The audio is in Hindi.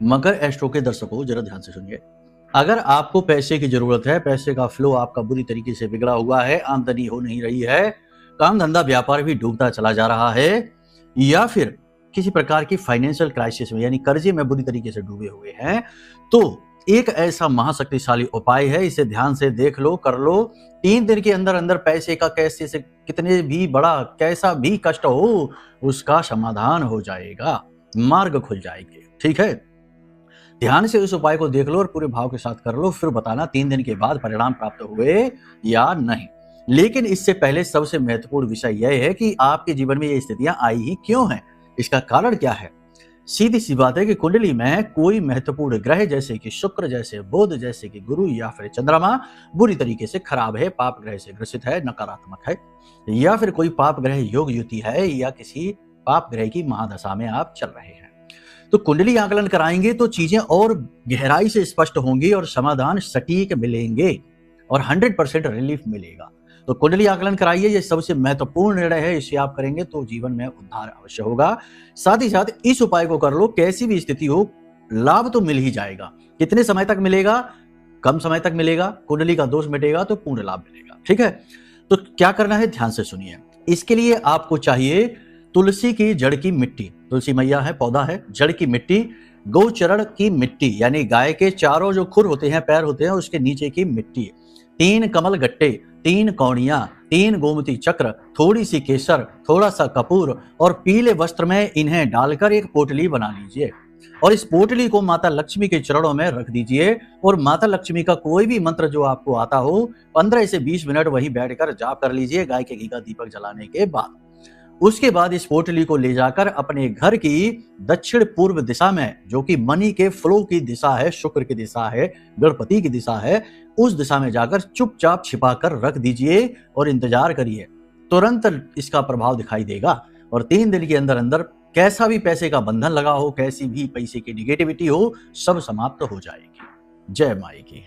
मगर एस्ट्रो के दर्शकों जरा ध्यान से सुनिए। अगर आपको पैसे की जरूरत है, पैसे का फ्लो आपका बुरी तरीके से बिगड़ा हुआ है, आमदनी हो नहीं रही है, काम धंधा व्यापार भी डूबता चला जा रहा है, या फिर किसी प्रकार की फाइनेंशियल क्राइसिस में यानी कर्जे में बुरी तरीके से डूबे हुए हैं, तो एक ऐसा महाशक्तिशाली उपाय है, इसे ध्यान से देख लो, कर लो। 3 दिन के अंदर अंदर पैसे का कैसे से कितने भी बड़ा कैसा भी कष्ट हो, उसका समाधान हो जाएगा, मार्ग खुल जाएंगे। ठीक है, ध्यान से उस उपाय को देख लो और पूरे भाव के साथ कर लो, फिर बताना 3 दिन के बाद परिणाम प्राप्त हुए या नहीं। लेकिन इससे पहले सबसे महत्वपूर्ण विषय यह है कि आपके जीवन में ये स्थितियां आई ही क्यों हैं, इसका कारण क्या है। सीधी सी बात है कि कुंडली में कोई महत्वपूर्ण ग्रह जैसे कि शुक्र, जैसे बुध, जैसे कि गुरु या फिर चंद्रमा बुरी तरीके से खराब है, पाप ग्रह से ग्रसित है, नकारात्मक है, या फिर कोई पाप ग्रह योग युति है, या किसी पाप ग्रह की महादशा में आप चल रहे हैं। तो कुंडली आकलन कराएंगे तो चीजें और गहराई से स्पष्ट होंगी और समाधान सटीक मिलेंगे और 100% रिलीफ मिलेगा। तो कुंडली आकलन कराइए, ये सबसे महत्वपूर्ण निर्णय है, इसे आप करेंगे तो जीवन में उद्धार अवश्य होगा। साथ ही साथ इस उपाय को कर लो, कैसी भी स्थिति हो लाभ तो मिल ही जाएगा। कितने समय तक मिलेगा? कम समय तक मिलेगा। कुंडली का दोष मिटेगा तो पूर्ण लाभ मिलेगा। ठीक है, तो क्या करना है ध्यान से सुनिए। इसके लिए आपको चाहिए तुलसी की जड़ की मिट्टी, तुलसी मैया है, पौधा है, जड़ की मिट्टी, गौचरण की मिट्टी यानी गाय के चारों जो खुर होते हैं, पैर होते हैं, उसके नीचे की मिट्टी, 3 कमल गट्टे, 3 कौड़ियां, 3 गोमती चक्र, थोड़ी सी केसर, थोड़ा सा कपूर और पीले वस्त्र में इन्हें डालकर एक पोटली बना लीजिए और इस पोटली को माता लक्ष्मी के चरणों में रख दीजिए और माता लक्ष्मी का कोई भी मंत्र जो आपको आता हो 15 से 20 मिनट वहीं बैठकर जाप कर लीजिए गाय के घी का दीपक जलाने के बाद। उसके बाद इस पोटली को ले जाकर अपने घर की दक्षिण पूर्व दिशा में, जो कि मनी के फ्लो की दिशा है, शुक्र की दिशा है, गणपति की दिशा है, उस दिशा में जाकर चुपचाप छिपा कर रख दीजिए और इंतजार करिए, तुरंत इसका प्रभाव दिखाई देगा। और 3 दिन के अंदर अंदर कैसा भी पैसे का बंधन लगा हो, कैसी भी पैसे की निगेटिविटी हो, सब समाप्त हो जाएगी। जय माई की।